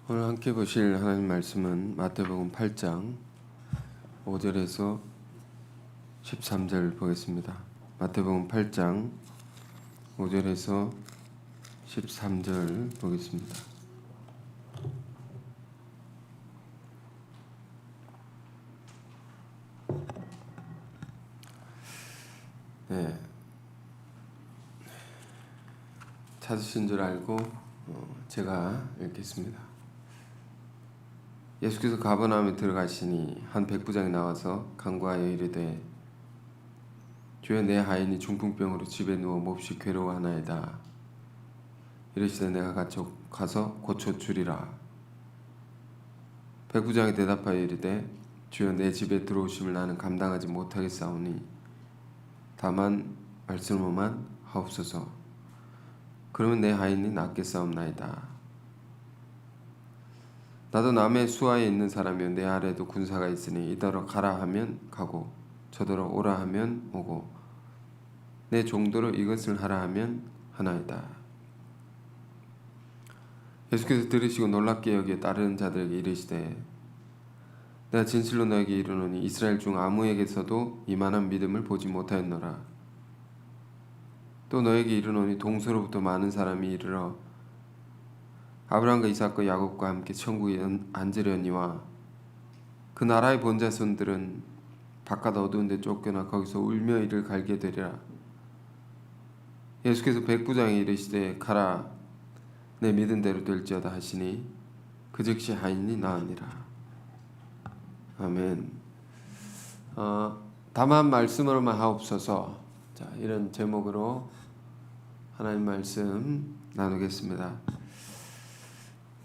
오늘 함께 보실 하나님 말씀은 마태복음 8장 5절에서 13절 보겠습니다. 마태복음 8장 5절에서 13절 보겠습니다. 네, 찾으신 줄 알고 제가 읽겠습니다. 예수께서 가버나움에 들어가시니 한 백부장이 나와서 간구하여 이르되 주여 내 하인이 중풍병으로 집에 누워 몹시 괴로워하나이다. 이르시되 내가 가서 고쳐주리라. 백부장이 대답하여 이르되 주여 내 집에 들어오심을 나는 감당하지 못하겠사오니 다만 말씀으로만 하옵소서. 그러면 내 하인이 낫겠사옵나이다. 나도 남의 수하에 있는 사람이요 내 아래도 군사가 있으니 이더러 가라 하면 가고 저더러 오라 하면 오고 내 종도로 이것을 하라 하면 하나이다. 예수께서 들으시고 놀랍게 여기어 따르는 자들에게 이르시되 내가 진실로 너에게 이르노니 이스라엘 중 아무에게서도 이만한 믿음을 보지 못하였노라. 또 너에게 이르노니 동서로부터 많은 사람이 이르러 아브라함과 이삭과 야곱과 함께 천국에 앉으려니와 그 나라의 본자손들은 바깥 어두운 데 쫓겨나 거기서 울며 이를 갈게 되리라. 예수께서 백부장에 이르시되 가라 내 믿은 대로 될지어다 하시니 그 즉시 하인이 나으니라. 아멘. 다만 말씀으로만 하옵소서. 자, 이런 제목으로 하나님 말씀 나누겠습니다.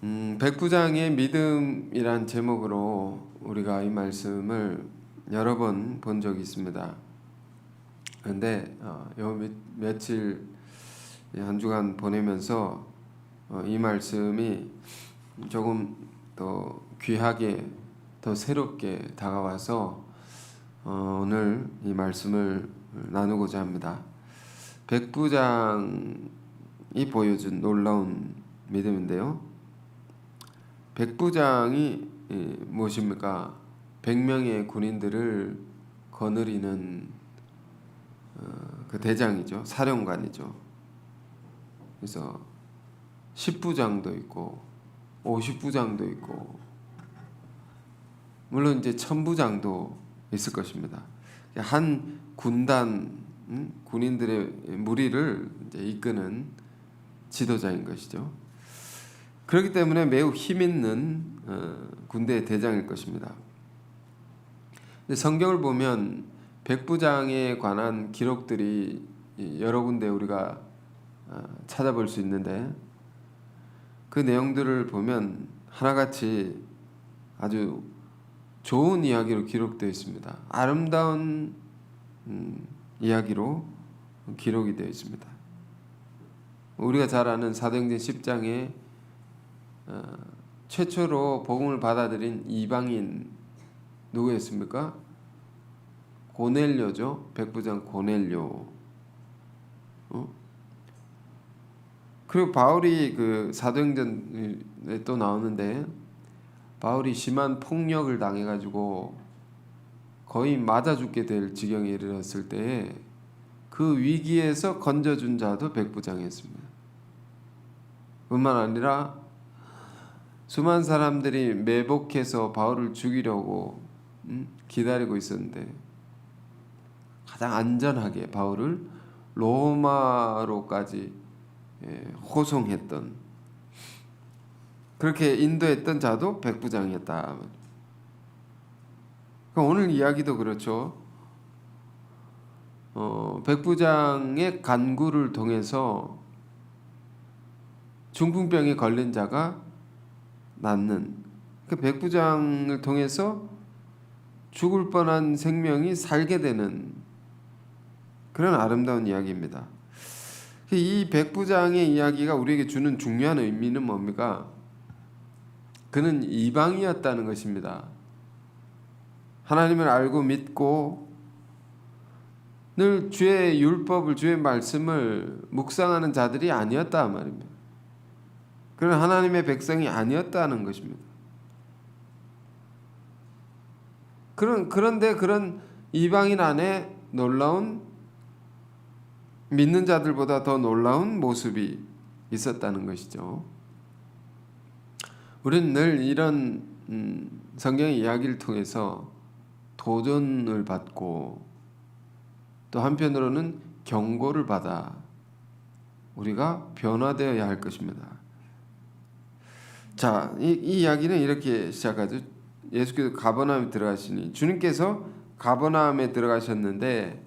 백부장의 믿음이란 제목으로 우리가 이 말씀을 여러 번 본 적이 있습니다. 그런데 며칠 한 주간 보내면서 이 말씀이 조금 더 귀하게 더 새롭게 다가와서 오늘 이 말씀을 나누고자 합니다. 백부장이 보여준 놀라운 믿음인데요. 백부장이 무엇입니까? 100명의 군인들을 거느리는 그 대장이죠. 사령관이죠. 그래서 10부장도 있고 50부장도 있고 물론 이제 1000부장도 있을 것입니다. 한 군단 군인들의 무리를 이제 이끄는 지도자인 것이죠. 그렇기 때문에 매우 힘있는 군대의 대장일 것입니다. 성경을 보면 백부장에 관한 기록들이 여러 군데 우리가 찾아볼 수 있는데 그 내용들을 보면 하나같이 아주 좋은 이야기로 기록되어 있습니다. 아름다운 이야기로 기록이 되어 있습니다. 우리가 잘 아는 사도행전 10장에 최초로 복음을 받아들인 이방인 누구였습니까? 고넬료죠. 백부장 고넬료. 그리고 바울이 그 사도행전에 또 나오는데 바울이 심한 폭력을 당해가지고 거의 맞아 죽게 될 지경에 이르렀을 때에 그 위기에서 건져준 자도 백부장이었습니다. 뿐만 아니라 수많은 사람들이 매복해서 바울을 죽이려고 기다리고 있었는데 가장 안전하게 바울을 로마로까지 호송했던 그렇게 인도했던 자도 백부장이었다. 오늘 이야기도 그렇죠. 백부장의 간구를 통해서 중풍병에 걸린 자가 낫는 그 백부장을 통해서 죽을 뻔한 생명이 살게 되는 그런 아름다운 이야기입니다. 이 백부장의 이야기가 우리에게 주는 중요한 의미는 뭡니까? 그는 이방이었다는 것입니다. 하나님을 알고 믿고 늘 주의 율법을 주의 말씀을 묵상하는 자들이 아니었다 말입니다. 그런 하나님의 백성이 아니었다는 것입니다. 그런데 그런 이방인 안에 놀라운, 믿는 자들보다 더 놀라운 모습이 있었다는 것이죠. 우리는 늘 이런 성경의 이야기를 통해서 도전을 받고 또 한편으로는 경고를 받아 우리가 변화되어야 할 것입니다. 자, 이 이야기는 이렇게 시작하죠. 예수께서 가버나움에 들어가시니, 주님께서 가버나움에 들어가셨는데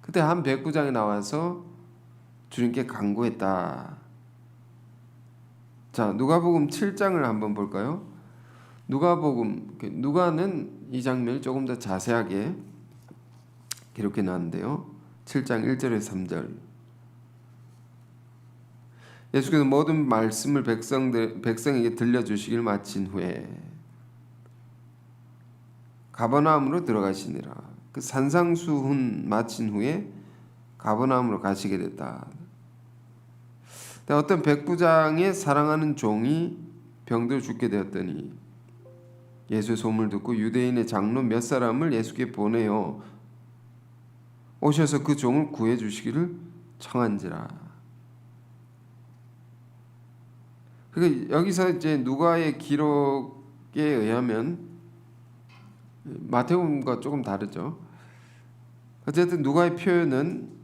그때 한 백부장이 나와서 주님께 간구했다. 자, 누가복음 7장을 한번 볼까요? 누가는 이 장면을 조금 더 자세하게 기록해 놨는데요. 7장 1절에서 3절. 예수께서 모든 말씀을 백성에게 들려주시길 마친 후에 가버나움으로 들어가시니라. 그 산상수훈 마친 후에 가버나움으로 가시게 됐다. 어떤 백부장의 사랑하는 종이 병들어 죽게 되었더니 예수의 소문을 듣고 유대인의 장로 몇 사람을 예수께 보내어 오셔서 그 종을 구해 주시기를 청한지라. 그러니까 여기서 이제 누가의 기록에 의하면 마태복음과 조금 다르죠. 어쨌든 누가의 표현은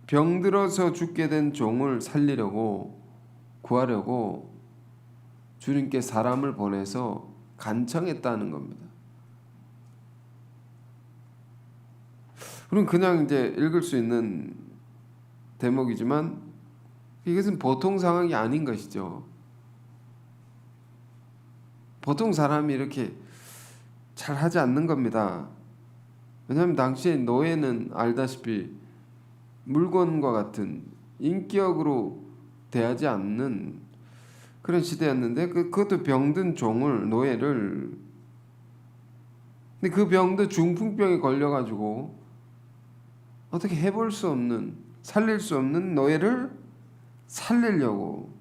병들어서 죽게 된 종을 살리려고, 구하려고 주님께 사람을 보내서 간청했다는 겁니다. 우리는 그냥 이제 읽을 수 있는 대목이지만 이것은 보통 상황이 아닌 것이죠. 보통 사람이 이렇게 잘 하지 않는 겁니다. 왜냐하면 당시에 노예는 알다시피 물건과 같은 인격으로 대하지 않는 그런 시대였는데 그것도 병든 종을, 노예를, 근데 그 병도 중풍병에 걸려가지고 어떻게 해볼 수 없는, 살릴 수 없는 노예를 살리려고,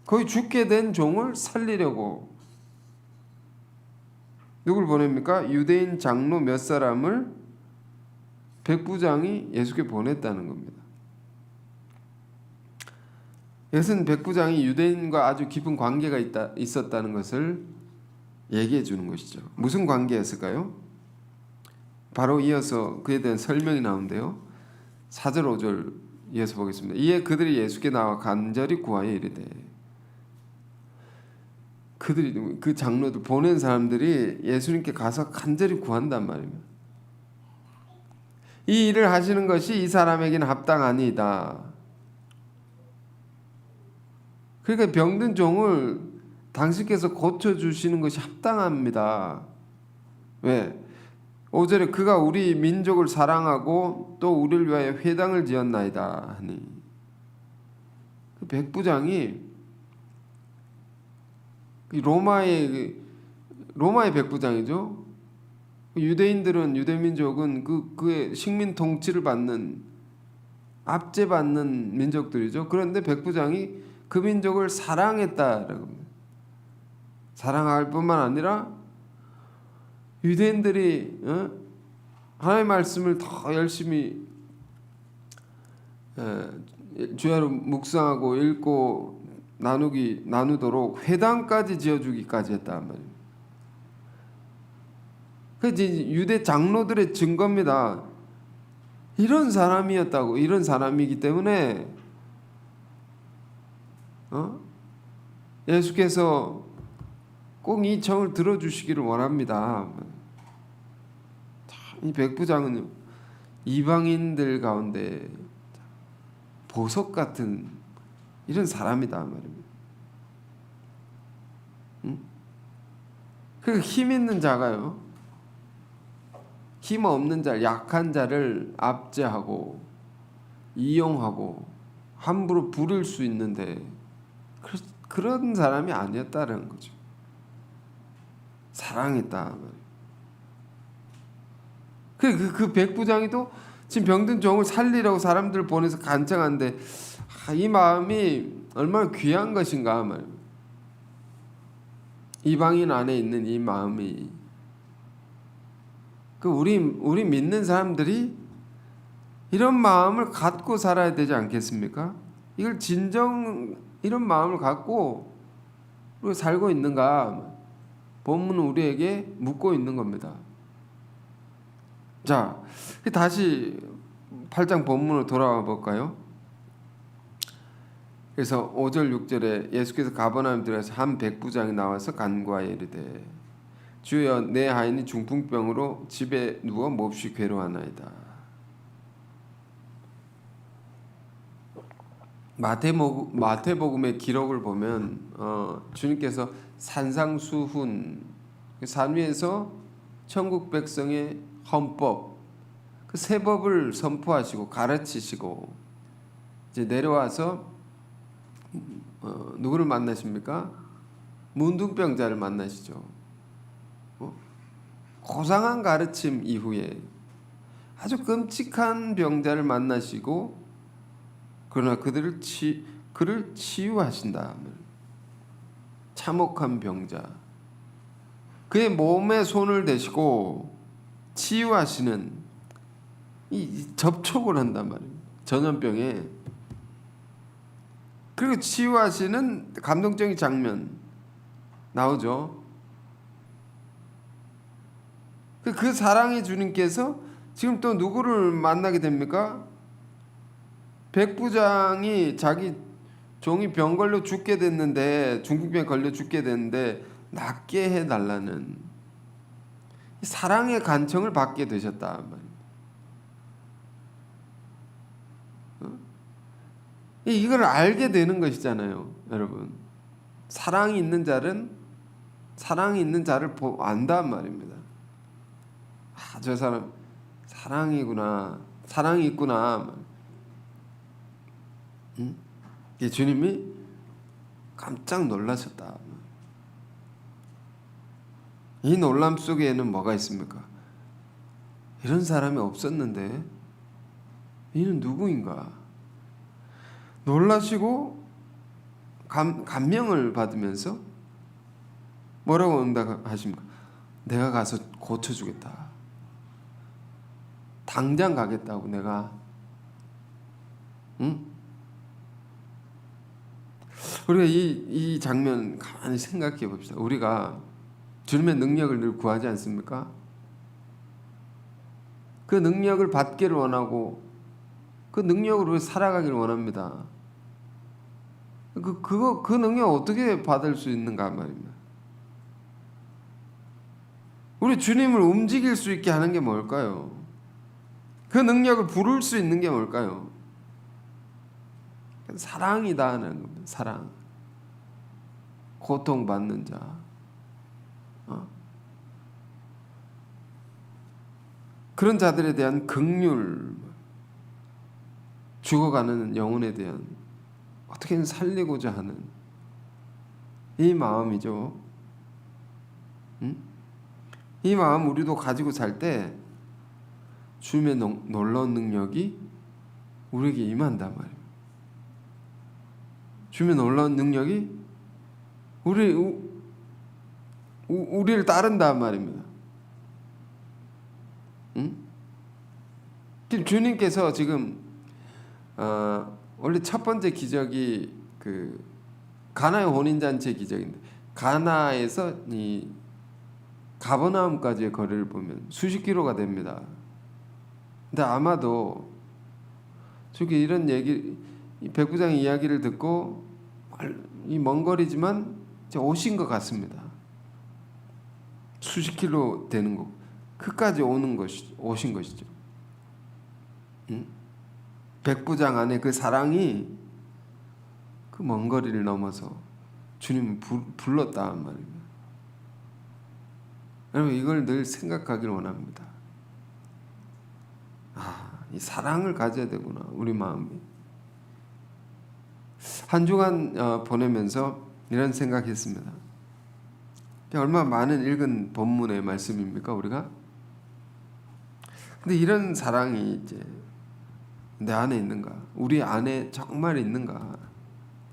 거의 죽게 된 종을 살리려고 누굴 보냅니까? 유대인 장로 몇 사람을 백부장이 예수께 보냈다는 겁니다. 이것은 백부장이 유대인과 아주 깊은 관계가 있었다는 것을 얘기해 주는 것이죠. 무슨 관계였을까요? 바로 이어서 그에 대한 설명이 나오는데요. 4절 5절 이어서 보겠습니다. 이에 그들이 예수께 나와 간절히 구하여 이르되, 그들이, 그 장로들 보낸 사람들이 예수님께 가서 간절히 구한단 말입니다. 이 일을 하시는 것이 이 사람에게는 합당하니이다. 그러니까 병든 종을 당신께서 고쳐주시는 것이 합당합니다. 왜? 5절에 그가 우리 민족을 사랑하고 또 우리를 위하여 회당을 지었나이다 하니, 그 백부장이 로마의 백부장이죠. 유대인들은, 유대민족은 그의 식민 통치를 받는, 압제받는 민족들이죠. 그런데 백부장이 그 민족을 사랑했다라고 합니다. 사랑할 뿐만 아니라 유대인들이 하나님의 말씀을 더 열심히 주야로 묵상하고 읽고 나누도록 회당까지 지어주기까지 했단 말이에요. 그 유대 장로들의 증거입니다. 이런 사람이었다고, 이런 사람이기 때문에 예수께서 꼭 이 청을 들어주시기를 원합니다. 이 백부장은 이방인들 가운데 보석 같은 이런 사람이다 말입니다. 그 힘 있는 자가요, 힘 없는 자, 약한 자를 압제하고 이용하고 함부로 부릴 수 있는데 그런 사람이 아니었다는 거죠. 사랑했다. 그 백부장이도 지금 병든 종을 살리려고 사람들 보내서 간청하는데 이 마음이 얼마나 귀한 것인가 말입니다. 이방인 안에 있는 이 마음이 우리 믿는 사람들이 이런 마음을 갖고 살아야 되지 않겠습니까? 이걸 이런 마음을 갖고 우리가 살고 있는가? 본문은 우리에게 묻고 있는 겁니다. 자, 다시 8장 본문으로 돌아와 볼까요? 그래서 5절 6절에 예수께서 가버나움 들어가서 한 백부장이 나와서 간구하여 이르되 주여 내 하인이 중풍병으로 집에 누워 몹시 괴로워하나이다. 마태복음의 기록을 보면 주님께서 산상수훈 산 위에서 천국 백성의 헌법 그 새 법을 선포하시고 가르치시고 이제 내려와서 누구를 만나십니까? 문둥병자를 만나시죠. 고상한 가르침 이후에 아주 끔찍한 병자를 만나시고 그러나 그를 치유하신다. 참혹한 병자 그의 몸에 손을 대시고 치유하시는 이 접촉을 한단 말입니다. 전염병에. 그리고 치유하시는 감동적인 장면 나오죠. 그 사랑의 주님께서 지금 또 누구를 만나게 됩니까? 백부장이 자기 종이 병 걸려 죽게 됐는데 중풍병에 걸려 죽게 됐는데 낫게 해달라는 사랑의 간청을 받게 되셨다. 이걸 알게 되는 것이잖아요, 여러분. 사랑이 있는 자를 안단 말입니다. 저 사람 사랑이구나, 사랑이 있구나. 주님이 깜짝 놀라셨다. 이 놀람 속에는 뭐가 있습니까? 이런 사람이 없었는데 이는 누구인가? 놀라시고 감명을 받으면서 뭐라고 응답하십니까? 내가 가서 고쳐주겠다. 당장 가겠다고 내가. 우리가 이 장면 가만히 생각해 봅시다. 우리가 주님의 능력을 늘 구하지 않습니까? 그 능력을 받기를 원하고 그 능력으로 살아가기를 원합니다. 그 능력 어떻게 받을 수 있는가 말입니다. 우리 주님을 움직일 수 있게 하는 게 뭘까요? 그 능력을 부를 수 있는 게 뭘까요? 사랑이다 하는 겁니다. 사랑. 고통받는 자. 그런 자들에 대한 긍휼, 죽어가는 영혼에 대한 어떻게든 살리고자 하는 이 마음이죠. 이 마음 우리도 가지고 살 때 주님의 놀라운 능력이 우리에게 임한단 말이에요. 주님의 놀라운 능력이 우리를 따른단 말입니다. 주님께서 지금 원래 첫 번째 기적이 그 가나의 혼인잔치의 기적인데 가나에서 이 가버나움까지의 거리를 보면 수십 킬로가 됩니다. 근데 아마도 저기 이런 얘기 백부장의 이야기를 듣고 이 먼 거리지만 오신 것 같습니다. 수십 킬로 되는 곳 끝까지 오신 것이죠. 백부장 안에 그 사랑이 그 먼 거리를 넘어서 주님을 불렀다는 말입니다. 여러분 이걸 늘 생각하기를 원합니다. 이 사랑을 가져야 되구나 우리 마음이. 한 주간 보내면서 이런 생각했습니다. 얼마나 많은 읽은 본문의 말씀입니까 우리가? 근데 이런 사랑이 이제 내 안에 있는가? 우리 안에 정말 있는가?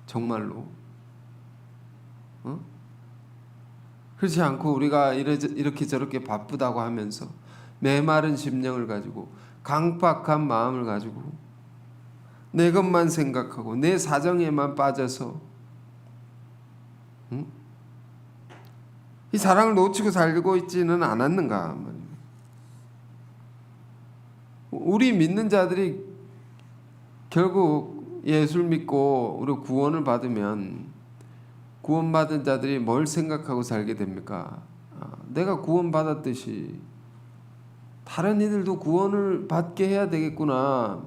정말로. 어? 그렇지 않고 우리가 이렇게 저렇게 바쁘다고 하면서 메마른 심령을 가지고 강박한 마음을 가지고 내 것만 생각하고 내 사정에만 빠져서 이 사랑을 놓치고 살고 있지는 않았는가. 우리 믿는 자들이 결국 예수를 믿고 우리 구원을 받으면 구원받은 자들이 뭘 생각하고 살게 됩니까? 내가 구원받았듯이 다른 이들도 구원을 받게 해야 되겠구나.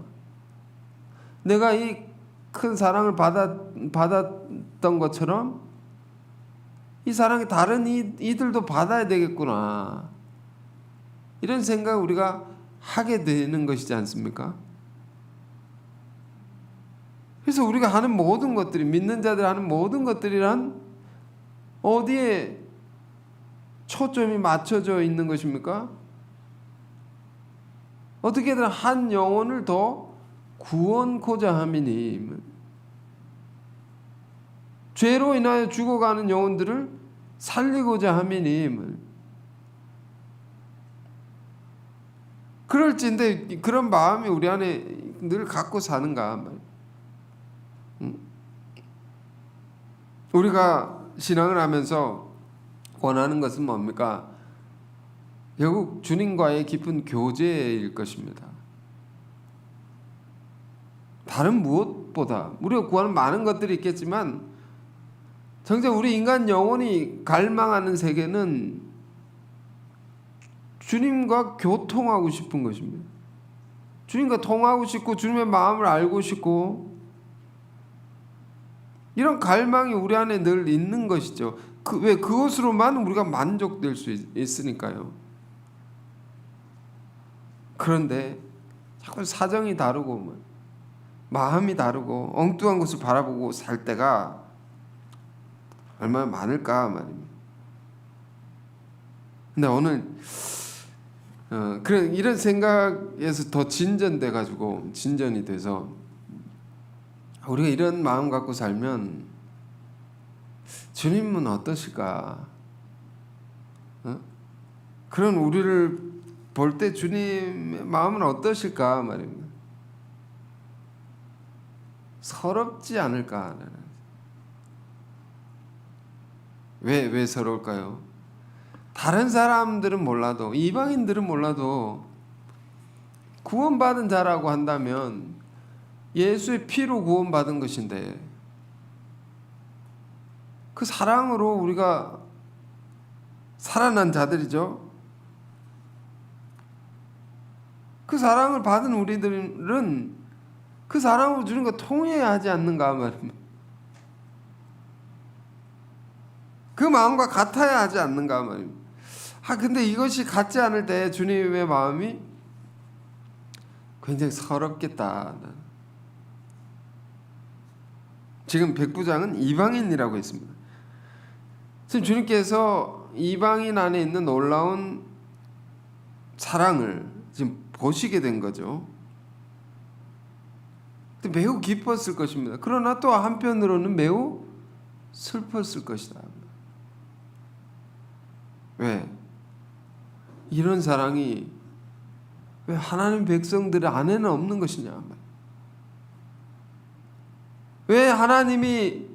내가 이 큰 사랑을 받았던 것처럼 이 사랑이 다른 이들도 받아야 되겠구나. 이런 생각 우리가 하게 되는 것이지 않습니까? 그래서 우리가 하는 모든 것들이, 믿는 자들 하는 모든 것들이란 어디에 초점이 맞춰져 있는 것입니까? 어떻게든 한 영혼을 더 구원코자 함이니, 죄로 인하여 죽어가는 영혼들을 살리고자 함이니, 그럴진데 그런 마음이 우리 안에 늘 갖고 사는가? 우리가 신앙을 하면서 원하는 것은 뭡니까? 결국 주님과의 깊은 교제일 것입니다. 다른 무엇보다 우리가 구하는 많은 것들이 있겠지만 정작 우리 인간 영혼이 갈망하는 세계는 주님과 교통하고 싶은 것입니다. 주님과 통하고 싶고 주님의 마음을 알고 싶고 이런 갈망이 우리 안에 늘 있는 것이죠. 왜 그것으로만 우리가 만족될 수 있으니까요. 그런데 자꾸 사정이 다르고 마음이 다르고 엉뚱한 것을 바라보고 살 때가 얼마나 많을까 말입니다. 근데 오늘 이런 생각에서 더 진전이 돼서 우리가 이런 마음 갖고 살면 주님은 어떠실까? 그런 우리를 볼 때 주님의 마음은 어떠실까 말입니다. 서럽지 않을까? 왜 서러울까요? 다른 사람들은 몰라도, 이방인들은 몰라도 구원받은 자라고 한다면 예수의 피로 구원받은 것인데 그 사랑으로 우리가 살아난 자들이죠. 그 사랑을 받은 우리들은 그 사랑으로 주님과 통해야 하지 않는가 말입니다. 그 마음과 같아야 하지 않는가 말입니다. 근데 이것이 같지 않을 때 주님의 마음이 굉장히 서럽겠다. 지금 백부장은 이방인이라고 했습니다. 지금 주님께서 이방인 안에 있는 놀라운 사랑을 지금 보시게 된 거죠. 매우 기뻤을 것입니다. 그러나 또 한편으로는 매우 슬펐을 것이다. 왜? 이런 사랑이 왜 하나님 백성들 안에는 없는 것이냐? 왜 하나님이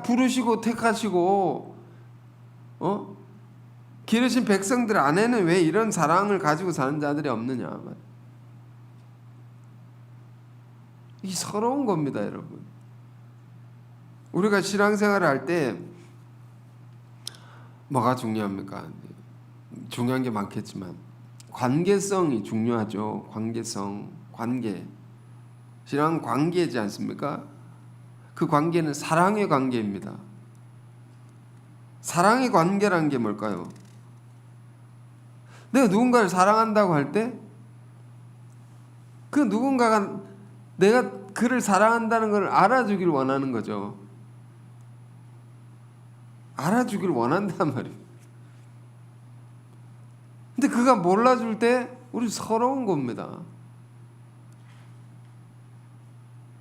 부르시고 택하시고 기르신 백성들 안에는 왜 이런 사랑을 가지고 사는 자들이 없느냐? 이게 서러운 겁니다, 여러분. 우리가 신앙생활을 할 때 뭐가 중요합니까? 중요한 게 많겠지만 관계성이 중요하죠. 관계. 신앙은 관계이지 않습니까? 그 관계는 사랑의 관계입니다. 사랑의 관계라는 게 뭘까요? 내가 누군가를 사랑한다고 할 때 그 누군가가 내가 그를 사랑한다는 걸 알아주길 원하는 거죠. 알아주길 원한단 말이에요. 근데 그가 몰라줄 때 우리 서러운 겁니다.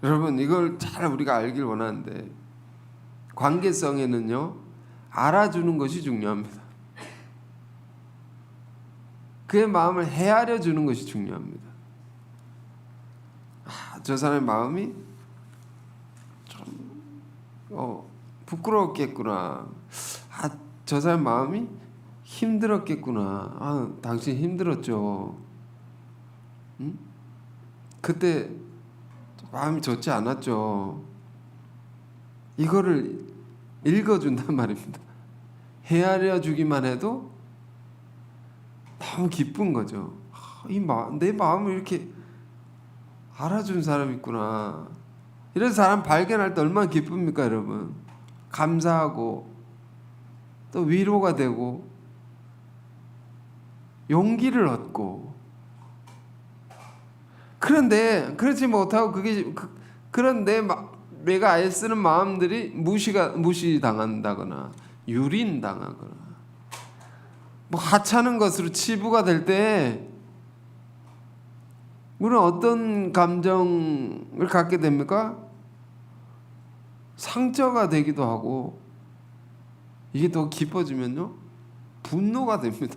여러분 이걸 잘 우리가 알길 원하는데 관계성에는요 알아주는 것이 중요합니다. 그의 마음을 헤아려 주는 것이 중요합니다. 저 사람의 마음이 좀 부끄러웠겠구나. 저 사람 마음이 힘들었겠구나. 당신 힘들었죠. 응? 그때 마음이 좋지 않았죠. 이거를 읽어준단 말입니다. 헤아려 주기만 해도 너무 기쁜 거죠. 내 마음을 이렇게 알아준 사람이 있구나. 이런 사람 발견할 때 얼마나 기쁩니까, 여러분? 감사하고 또 위로가 되고 용기를 얻고. 그런데 그렇지 못하고 그런데 내가 애쓰는 마음들이 무시당한다거나 유린당하거나 하찮은 것으로 치부가 될 때 우리는 어떤 감정을 갖게 됩니까? 상처가 되기도 하고, 이게 더 깊어지면요 분노가 됩니다.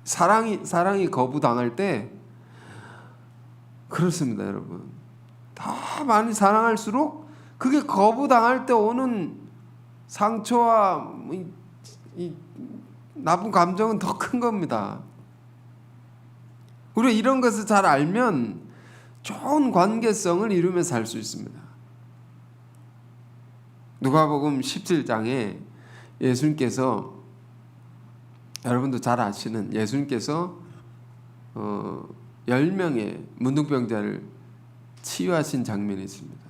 사랑이 거부당할 때 그렇습니다, 여러분. 더 많이 사랑할수록 그게 거부당할 때 오는 상처와 이 나쁜 감정은 더 큰 겁니다. 우리가 이런 것을 잘 알면 좋은 관계성을 이루며 살 수 있습니다. 누가복음 17장에 예수님께서, 여러분도 잘 아시는, 예수님께서 10명의 문둥병자를 치유하신 장면이 있습니다.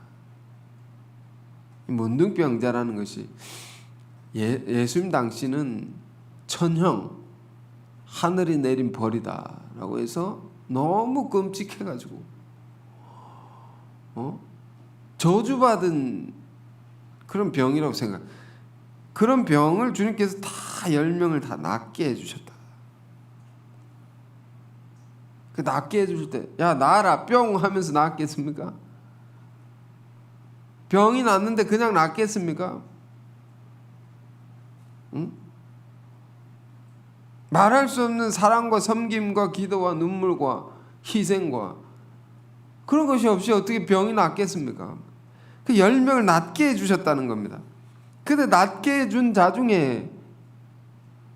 이 문둥병자라는 것이 예수님 당시는 천형, 하늘이 내린 벌이다 라고 해서 너무 끔찍해가지고 저주받은 그런 병이라고 생각. 그런 병을 주님께서 다 10명을 다 낫게 해주셨다. 그 낫게 해주실 때, 야 나아라 뿅 하면서 낫겠습니까? 병이 낫는데 그냥 낫겠습니까? 응? 말할 수 없는 사랑과 섬김과 기도와 눈물과 희생과 그런 것이 없이 어떻게 병이 낫겠습니까? 그 10명을 낫게 해주셨다는 겁니다. 근데 낫게 해준 자 중에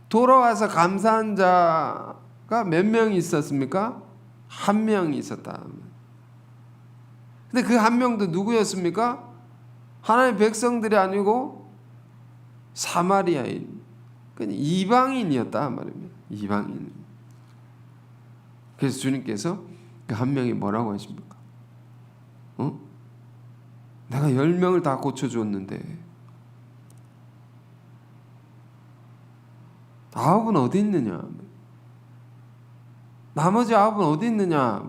돌아와서 감사한 자가 몇 명이 있었습니까? 한 명이 있었다. 근데 그 한 명도 누구였습니까? 하나님의 백성들이 아니고 사마리아인, 이방인이었다 말입니다. 이방인. 그래서 주님께서 그 한 명이 뭐라고 하십니까? 내가 10명을 다 고쳐주었는데 9은 어디 있느냐? 나머지 9은 어디 있느냐?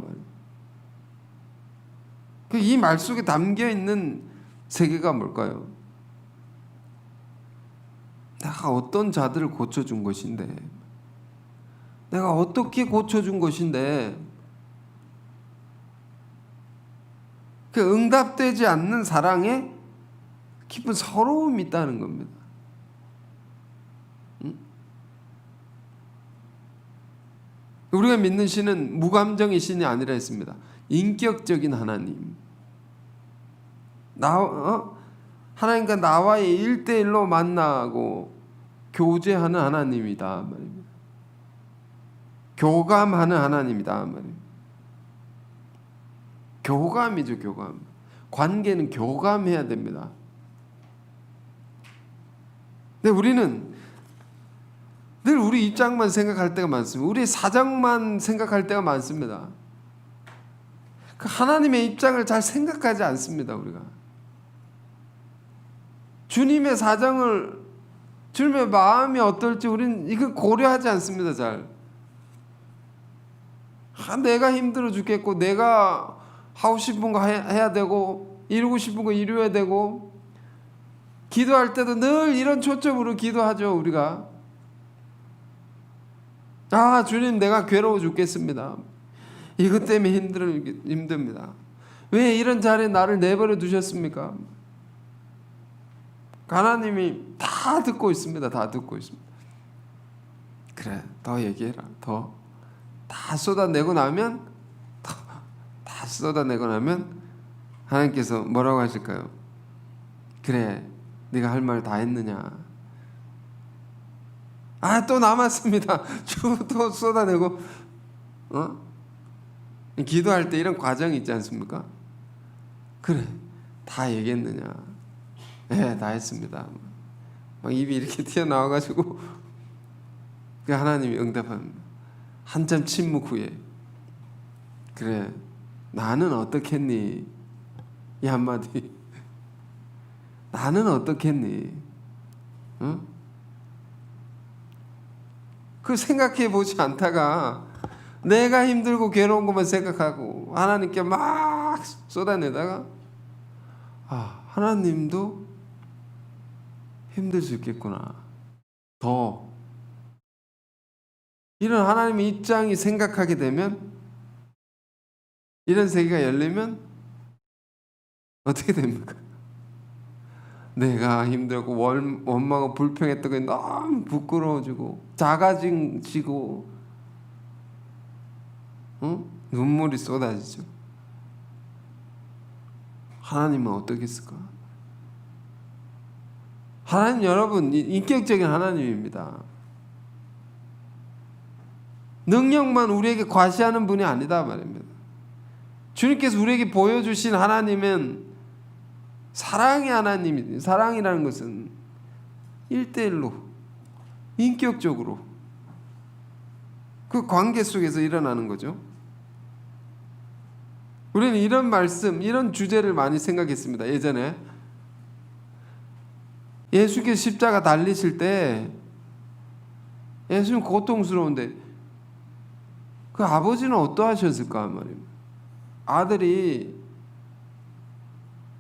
이 말 속에 담겨 있는 세계가 뭘까요? 내가 어떤 자들을 고쳐준 것인데, 내가 어떻게 고쳐준 것인데, 그 응답되지 않는 사랑에 깊은 서러움이 있다는 겁니다. 우리가 믿는 신은 무감정의 신이 아니라 했습니다. 인격적인 하나님. 하나님과 나와의 1대1로 만나고 교제하는 하나님이다 말입니다. 교감하는 하나님이다 말입니다. 교감이죠, 교감. 관계는 교감해야 됩니다. 근데 우리는 늘 우리 입장만 생각할 때가 많습니다. 우리 사정만 생각할 때가 많습니다. 그 하나님의 입장을 잘 생각하지 않습니다, 우리가. 주님의 사정을, 주님의 마음이 어떨지 우리는 이거 고려하지 않습니다, 잘. 내가 힘들어 죽겠고, 내가 하고 싶은 거 해야 되고, 이루고 싶은 거 이루어야 되고, 기도할 때도 늘 이런 초점으로 기도하죠, 우리가. 주님, 내가 괴로워 죽겠습니다. 이것 때문에 힘듭니다. 왜 이런 자리에 나를 내버려 두셨습니까? 하나님이 다 듣고 있습니다. 다 듣고 있습니다. 그래, 더 얘기해라. 다 쏟아내고 나면 하나님께서 뭐라고 하실까요? 그래, 네가 할 말 다 했느냐? 또 남았습니다. 또 쏟아내고, 기도할 때 이런 과정이 있지 않습니까? 그래, 다 얘기했느냐? 네, 다 했습니다. 막 입이 이렇게 튀어나와가지고 하나님이 응답합니다. 한참 침묵 후에, 그래, 나는 어떻겠니? 이 한마디. 나는 어떻겠니? 그 생각해 보지 않다가 내가 힘들고 괴로운 것만 생각하고 하나님께 막 쏟아내다가 하나님도 힘들 수 있겠구나. 더 이런 하나님의 입장이 생각하게 되면, 이런 세계가 열리면 어떻게 됩니까? 내가 힘들고 원망하고 불평했던 게 너무 부끄러워지고 작아지고 눈물이 쏟아지죠. 하나님은 어떻겠을까? 하나님, 여러분, 인격적인 하나님입니다. 능력만 우리에게 과시하는 분이 아니다 말입니다. 주님께서 우리에게 보여주신 하나님은 사랑의 하나님입니다. 사랑이라는 것은 1대1로 인격적으로 그 관계 속에서 일어나는 거죠. 우리는 이런 말씀, 이런 주제를 많이 생각했습니다. 예전에 예수께서 십자가 달리실 때 예수님 고통스러운데 그 아버지는 어떠하셨을까 말입니다. 아들이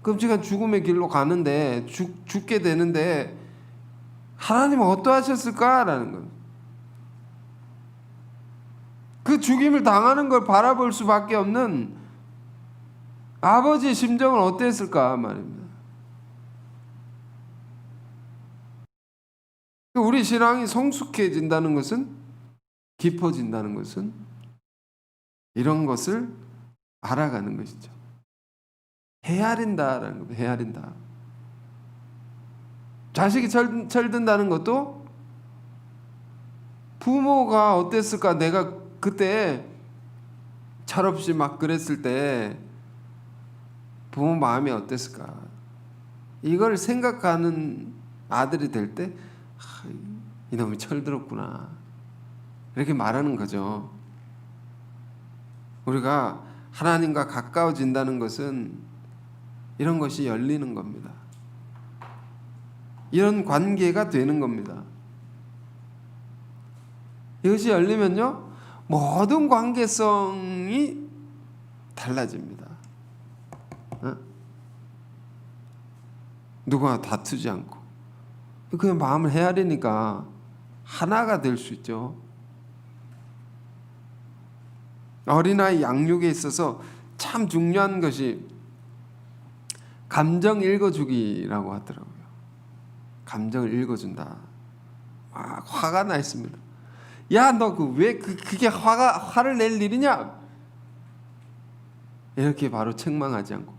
끔찍한 죽음의 길로 가는데 죽게 되는데 하나님은 어떠하셨을까라는 것. 그 죽임을 당하는 걸 바라볼 수밖에 없는 아버지의 심정은 어땠을까 말입니다. 우리 신앙이 성숙해진다는 것은, 깊어진다는 것은 이런 것을 알아가는 것이죠. 헤아린다라는 겁니다. 헤아린다. 자식이 철든다는 것도 부모가 어땠을까? 내가 그때 철없이 막 그랬을 때 부모 마음이 어땠을까? 이걸 생각하는 아들이 될 때 이놈이 철들었구나, 이렇게 말하는 거죠. 우리가 하나님과 가까워진다는 것은 이런 것이 열리는 겁니다. 이런 관계가 되는 겁니다. 이것이 열리면요, 모든 관계성이 달라집니다. 누가 다투지 않고 그냥 마음을 헤아리니까 하나가 될 수 있죠. 어린아이 양육에 있어서 참 중요한 것이 감정 읽어주기라고 하더라고요. 감정을 읽어준다. 화가 나 있습니다. 야, 너 왜 그게 화를 낼 일이냐? 이렇게 바로 책망하지 않고,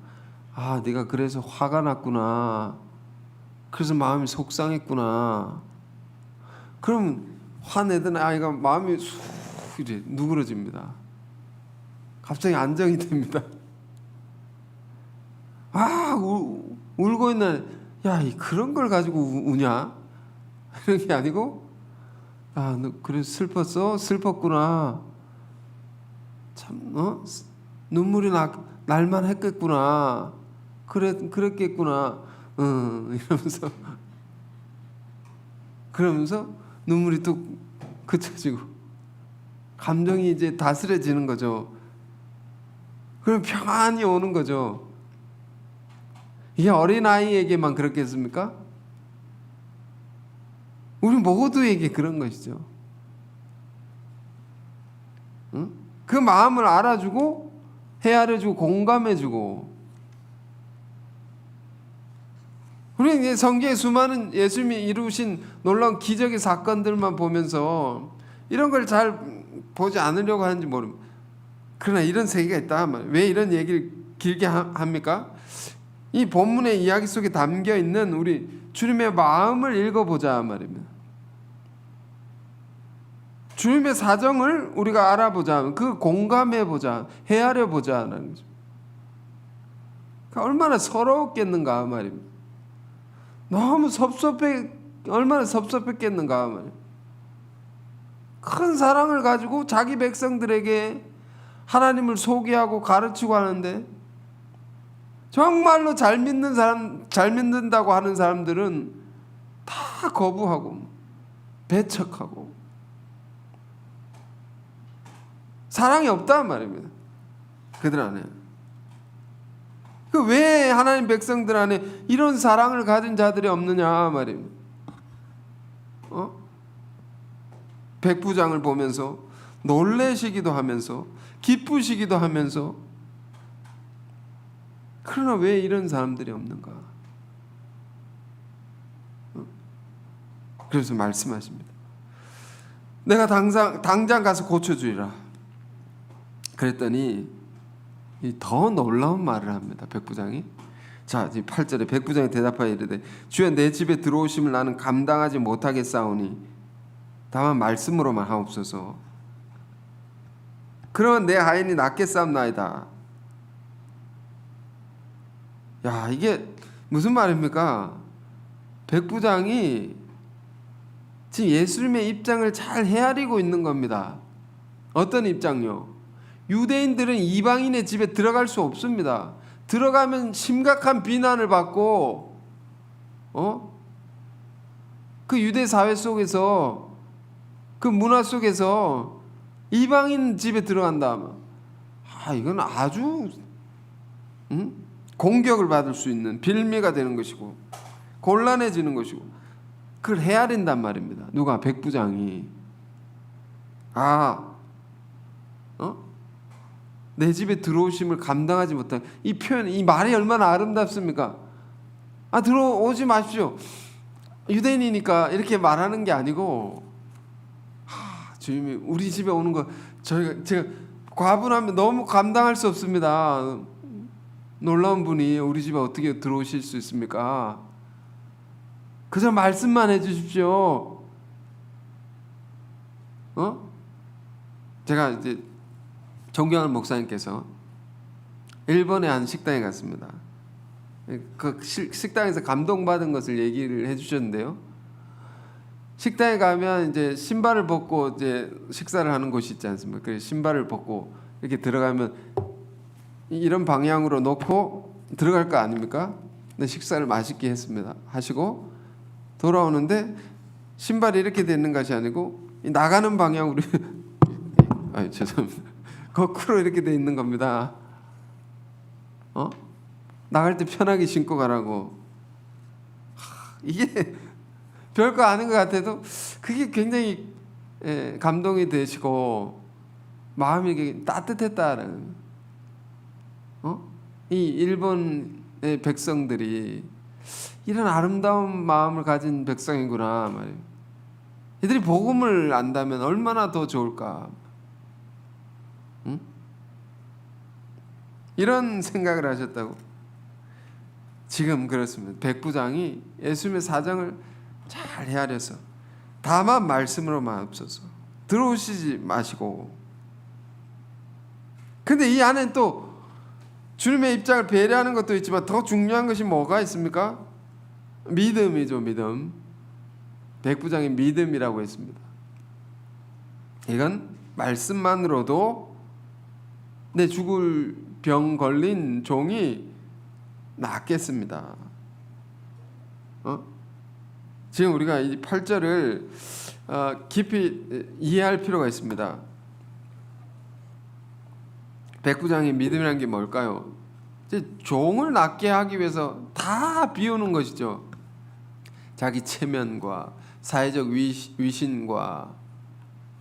네가 그래서 화가 났구나. 그래서 마음이 속상했구나. 그럼 화내던 아이가 마음이 이제 누그러집니다. 갑자기 안정이 됩니다. 울고 있는, 야, 그런 걸 가지고 우냐? 이런 게 아니고, 너 그래서 슬펐어? 슬펐구나. 참, 눈물이 날만 했겠구나. 그랬겠구나. 그러면서 눈물이 또 그쳐지고, 감정이 이제 다스려지는 거죠. 그럼 평안이 오는 거죠. 이게 어린아이에게만 그렇겠습니까? 우리 모두에게 그런 것이죠. 그 마음을 알아주고 헤아려주고 공감해주고. 우리는 성경의 수많은 예수님이 이루신 놀라운 기적의 사건들만 보면서 이런 걸 잘 보지 않으려고 하는지 모릅니다. 그러나 이런 세계가 있다. 왜 이런 얘기를 길게 합니까? 이 본문의 이야기 속에 담겨 있는 우리 주님의 마음을 읽어보자 말입니다. 주님의 사정을 우리가 알아보자, 그 공감해보자, 헤아려보자는 거죠. 그러니까 얼마나 서러웠겠는가 말입니다. 너무 얼마나 섭섭했겠는가 말입니다. 큰 사랑을 가지고 자기 백성들에게 하나님을 소개하고 가르치고 하는데 정말로 잘 믿는다고 하는 사람들은 다 거부하고 배척하고 사랑이 없단 말입니다. 그들 안에. 왜 하나님 백성들 안에 이런 사랑을 가진 자들이 없느냐 말입니다. 백부장을 보면서 놀래시기도 하면서 기쁘시기도 하면서, 그러나 왜 이런 사람들이 없는가? 그래서 말씀하십니다. 내가 당장 가서 고쳐주리라. 그랬더니 더 놀라운 말을 합니다. 백부장이. 자, 8절에 백부장이 대답하여 이르되 주여 내 집에 들어오심을 나는 감당하지 못하겠사오니 다만 말씀으로만 하옵소서. 그러면 내 하인이 낫겠사옵나이다. 야, 이게 무슨 말입니까? 백부장이 지금 예수님의 입장을 잘 헤아리고 있는 겁니다. 어떤 입장요? 유대인들은 이방인의 집에 들어갈 수 없습니다. 들어가면 심각한 비난을 받고, 그 유대 사회 속에서, 그 문화 속에서 이방인 집에 들어간다. 이건 아주 공격을 받을 수 있는 빌미가 되는 것이고 곤란해지는 것이고, 그걸 헤아린단 말입니다. 누가? 백부장이. 내 집에 들어오심을 감당하지 못한 이 표현, 이 말이 얼마나 아름답습니까? 들어오지 마십시오. 유대인이니까 이렇게 말하는 게 아니고, 주님이 우리 집에 오는 거 제가 과분하면 너무 감당할 수 없습니다. 놀라운 분이 우리 집에 어떻게 들어오실 수 있습니까? 그저 말씀만 해주십시오. 제가 이제 존경하는 목사님께서 일본의 한 식당에 갔습니다. 그 식당에서 감동받은 것을 얘기를 해주셨는데요. 식당에 가면 이제 신발을 벗고 이제 식사를 하는 곳이 있지 않습니까? 그래서 신발을 벗고 이렇게 들어가면 이런 방향으로 놓고 들어갈 거 아닙니까? 근데 식사를 맛있게 했습니다. 하시고 돌아오는데 신발이 이렇게 되는 것이 아니고 나가는 방향으로 죄송합니다. 거꾸로 이렇게 돼 있는 겁니다. 나갈 때 편하게 신고 가라고. 이게 별거 아닌 것 같아도 그게 굉장히 감동이 되시고 마음이 따뜻했다는. 이 일본의 백성들이 이런 아름다운 마음을 가진 백성이구나 말이에요. 이들이 복음을 안다면 얼마나 더 좋을까. 이런 생각을 하셨다고. 지금 그렇습니다. 백부장이 예수님의 사정을 잘 헤아려서 다만 말씀으로만 앞서서 들어오시지 마시고. 근데 이 안에 또 주님의 입장을 배려하는 것도 있지만 더 중요한 것이 뭐가 있습니까? 믿음이죠. 믿음. 백부장의 믿음이라고 했습니다. 이건 말씀만으로도 내 죽을 병 걸린 종이 낫겠습니다. 지금 우리가 이 8절을 깊이 이해할 필요가 있습니다. 백부장의 믿음이라는 게 뭘까요? 이제 종을 낫게 하기 위해서 다 비우는 것이죠. 자기 체면과 사회적 위신과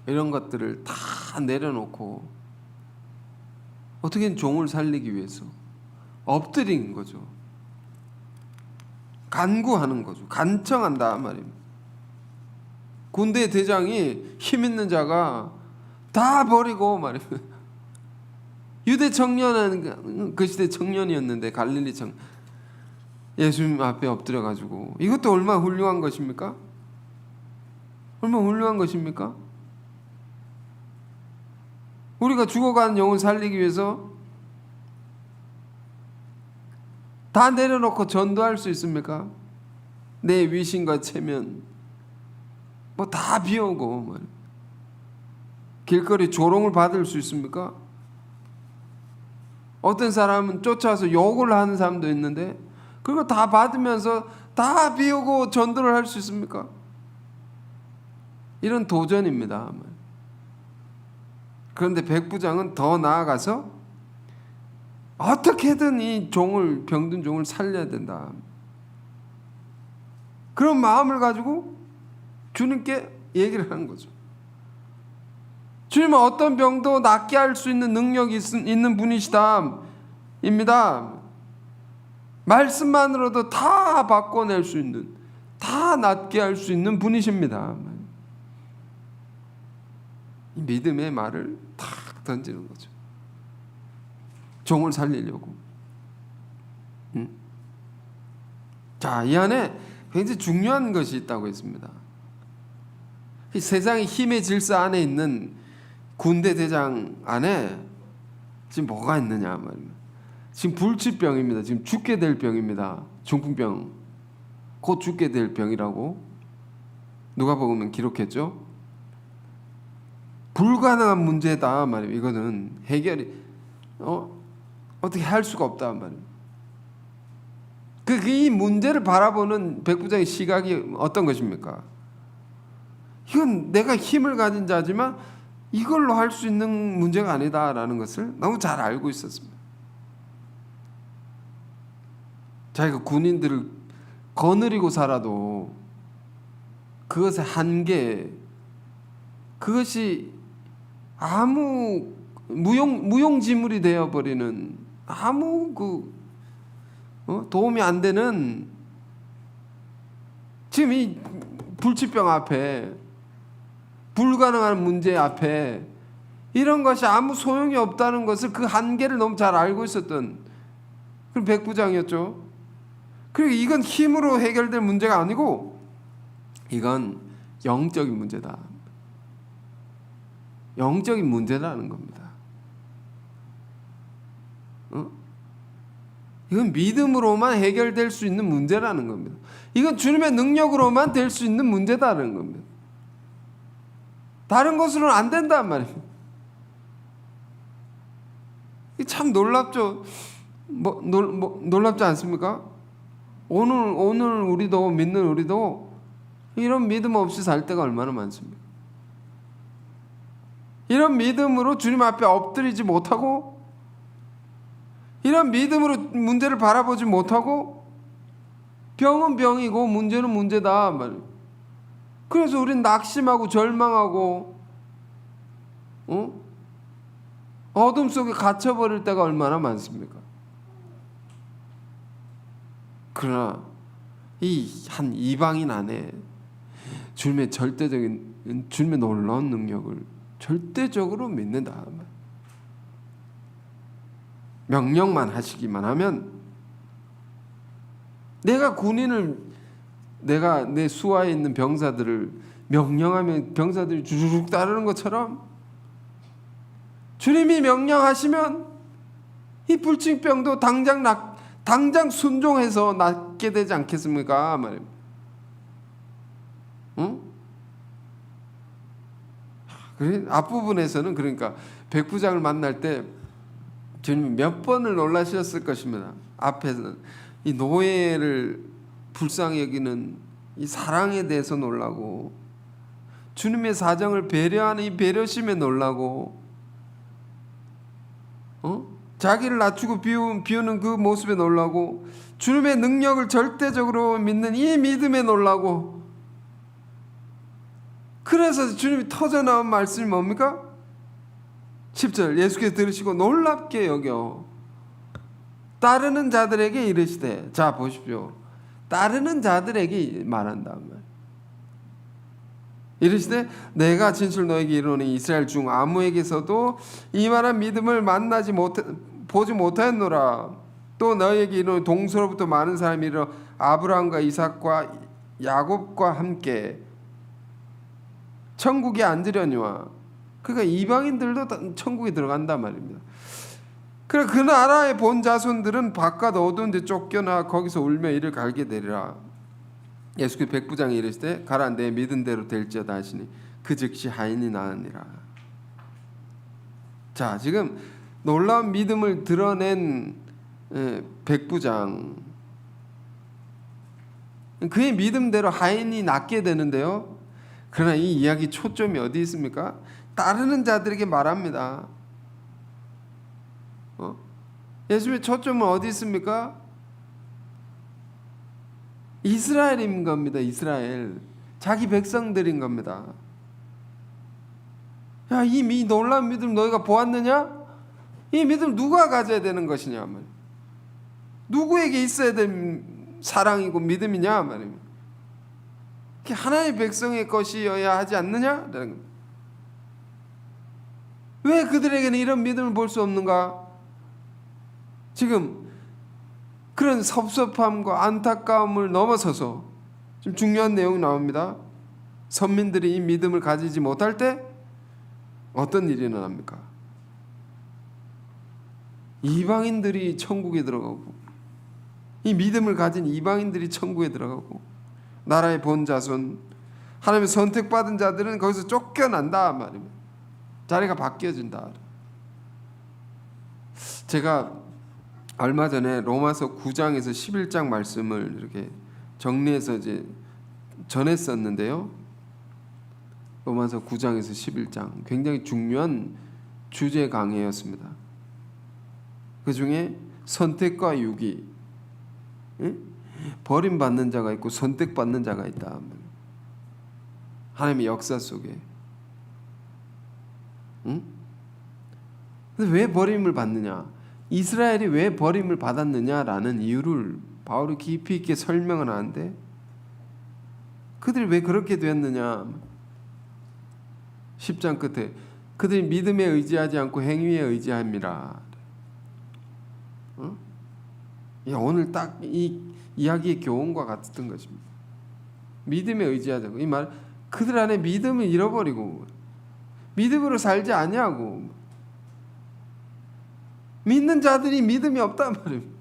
이런 것들을 다 내려놓고 어떻게든 종을 살리기 위해서 엎드린 거죠. 간구하는 거죠. 간청한다 말입니다. 군대 대장이 힘 있는 자가 다 버리고 말입니다. 유대 청년은 그 시대 청년이었는데 갈릴리 청 예수님 앞에 엎드려 가지고 이것도 얼마나 훌륭한 것입니까? 얼마나 훌륭한 것입니까? 우리가 죽어가는 영혼 살리기 위해서 다 내려놓고 전도할 수 있습니까? 내 위신과 체면 뭐 다 비우고 길거리 조롱을 받을 수 있습니까? 어떤 사람은 쫓아와서 욕을 하는 사람도 있는데 그거 다 받으면서 다 비우고 전도를 할 수 있습니까? 이런 도전입니다. 그런데 백부장은 더 나아가서 어떻게든 이 종을, 병든 종을 살려야 된다. 그런 마음을 가지고 주님께 얘기를 하는 거죠. 주님은 어떤 병도 낫게 할 수 있는 능력이 있는 분이시다 입니다. 말씀만으로도 다 바꿔낼 수 있는, 다 낫게 할 수 있는 분이십니다. 이 믿음의 말을 탁 던지는 거죠. 종을 살리려고. 자, 이 안에 굉장히 중요한 것이 있다고 했습니다. 이 세상의 힘의 질서 안에 있는 군대 대장 안에 지금 뭐가 있느냐 말입니다. 지금 불치병입니다. 지금 죽게 될 병입니다. 중풍병. 곧 죽게 될 병이라고 누가복음은 기록했죠. 불가능한 문제다 말이에요. 이거는 해결이 어떻게 할 수가 없다 말이에요. 이 문제를 바라보는 백부장의 시각이 어떤 것입니까? 이건 내가 힘을 가진 자지만 이걸로 할 수 있는 문제가 아니다라는 것을 너무 잘 알고 있었습니다. 자기가 군인들을 거느리고 살아도 그것의 한계, 그것이 아무 무용지물이 되어버리는 아무 도움이 안 되는 지금 이 불치병 앞에 불가능한 문제 앞에 이런 것이 아무 소용이 없다는 것을 그 한계를 너무 잘 알고 있었던 그런 백부장이었죠. 그리고 이건 힘으로 해결될 문제가 아니고 이건 영적인 문제다. 영적인 문제라는 겁니다. 이건 믿음으로만 해결될 수 있는 문제라는 겁니다. 이건 주님의 능력으로만 될 수 있는 문제다는 겁니다. 다른 것으로는 안 된단 말이에요. 참 놀랍죠. 놀랍지 않습니까? 오늘 우리도 믿는 우리도 이런 믿음 없이 살 때가 얼마나 많습니까? 이런 믿음으로 주님 앞에 엎드리지 못하고 이런 믿음으로 문제를 바라보지 못하고 병은 병이고 문제는 문제다 말이에요. 그래서 우린 낙심하고 절망하고 어둠 속에 갇혀버릴 때가 얼마나 많습니까? 그러나 이 한 이방인 안에 주님의 절대적인 주님의 놀라운 능력을 절대적으로 믿는다. 명령만 하시기만 하면 내가 군인을 내가 내 수하에 있는 병사들을 명령하면 병사들이 주르륵 따르는 것처럼 주님이 명령하시면 이 불치병도 당장 순종해서 낫게 되지 않겠습니까? 말입니다. 그래 앞부분에서는 그러니까 백부장을 만날 때 주님이 몇 번을 놀라셨을 것입니다. 앞에서는 이 노예를 불쌍히 여기는 이 사랑에 대해서 놀라고 주님의 사정을 배려하는 이 배려심에 놀라고 자기를 낮추고 비우는 그 모습에 놀라고 주님의 능력을 절대적으로 믿는 이 믿음에 놀라고 그래서 주님이 터져나온 말씀이 뭡니까? 10절 예수께서 들으시고 놀랍게 여겨 따르는 자들에게 이르시되, 자 보십시오. 따르는 자들에게 말한다면 이르시되 내가 진실 너에게 이르노니 이스라엘 중 아무에게서도 이만한 믿음을 보지 못하였노라. 또 너에게 이르노니 동서로부터 많은 사람이 일어 아브라함과 이삭과 야곱과 함께 천국에 앉으려니와. 그러니까 이방인들도 천국에 들어간단 말입니다. 그래 그 나라의 본 자손들은 바깥 어두운 데 쫓겨나 거기서 울며 이를 갈게 되리라. 예수께서 백부장이 이르시되 가라 내 믿은 대로 될지어다 하시니 그 즉시 하인이 나으니라. 자, 지금 놀라운 믿음을 드러낸 백부장, 그의 믿음대로 하인이 낫게 되는데요. 그러나 이 이야기 초점이 어디 있습니까? 따르는 자들에게 말합니다. 예수님의 초점은 어디 있습니까? 이스라엘인 겁니다. 이스라엘, 자기 백성들인 겁니다. 야, 이 놀라운 믿음 너희가 보았느냐? 이 믿음 누가 가져야 되는 것이냐? 누구에게 있어야 될 사랑이고 믿음이냐 말입니다. 하나님의 백성의 것이어야 하지 않느냐? 왜 그들에게는 이런 믿음을 볼 수 없는가? 지금 그런 섭섭함과 안타까움을 넘어서서 지금 중요한 내용이 나옵니다. 선민들이 이 믿음을 가지지 못할 때 어떤 일이 일어납니까? 이방인들이 천국에 들어가고, 이 믿음을 가진 이방인들이 천국에 들어가고, 나라의 본 자손, 하나님의 선택받은 자들은 거기서 쫓겨난다 말입니다. 자리가 바뀌어진다. 제가 얼마 전에 로마서 9장에서 11장 말씀을 이렇게 정리해서 이제 전했었는데요. 로마서 9장에서 11장 굉장히 중요한 주제 강해였습니다. 그 중에 선택과 유기, 버림받는 자가 있고 선택받는 자가 있다. 하나님의 역사 속에. 근데 왜 버림을 받느냐? 이스라엘이 왜 버림을 받았느냐라는 이유를 바울이 깊이 있게 설명을 하는데, 그들이 왜 그렇게 되었느냐? 10장 끝에 그들이 믿음에 의지하지 않고 행위에 의지함이라. 오늘 딱 이 이야기의 교훈과 같았던 것입니다. 믿음에 의지하자고. 이 말, 그들 안에 믿음을 잃어버리고 믿음으로 살지 아니하고, 믿는 자들이 믿음이 없단 말입니다.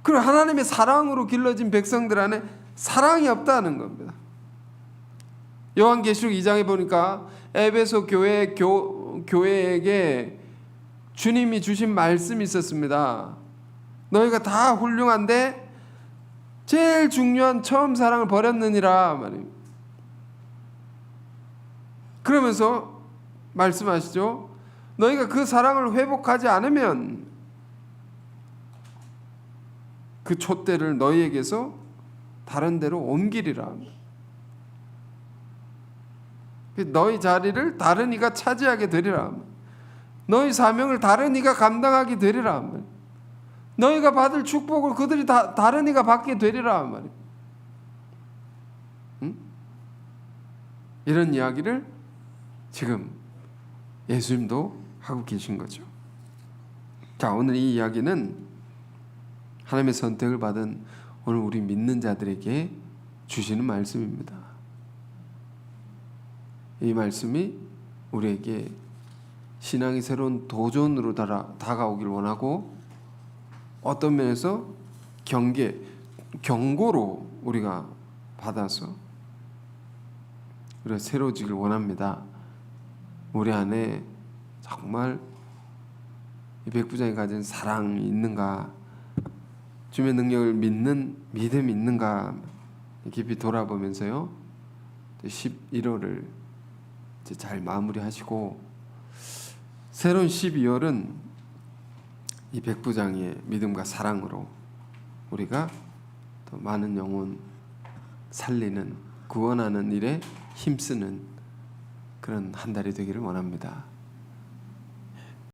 그리고 하나님의 사랑으로 길러진 백성들 안에 사랑이 없다는 겁니다. 요한계시록 2장에 보니까 에베소 교회에게 주님이 주신 말씀이 있었습니다. 너희가 다 훌륭한데 제일 중요한 처음 사랑을 버렸느니라 말입니다. 그러면서 말씀하시죠. 너희가 그 사랑을 회복하지 않으면 그 촛대를 너희에게서 다른 데로 옮기리라. 너희 자리를 다른 이가 차지하게 되리라. 너희 사명을 다른 이가 감당하게 되리라. 너희가 받을 축복을 그들이 다른 이가 받게 되리라. 이런 이야기를 지금 예수님도 하고 계신 거죠. 자, 오늘 이 이야기는 하나님의 선택을 받은 오늘 우리 믿는 자들에게 주시는 말씀입니다. 이 말씀이 우리에게 신앙이 새로운 도전으로 다가오길 원하고, 어떤 면에서 경고로 우리가 받아서 우리가 새로워지길 원합니다. 우리 안에 정말 이 백부장이 가진 사랑이 있는가, 주님의 능력을 믿는 믿음이 있는가 깊이 돌아보면서요, 11월을 잘 마무리하시고, 새로운 12월은 이 백부장의 믿음과 사랑으로 우리가 더 많은 영혼 살리는, 구원하는 일에 힘쓰는 그런 한 달이 되기를 원합니다.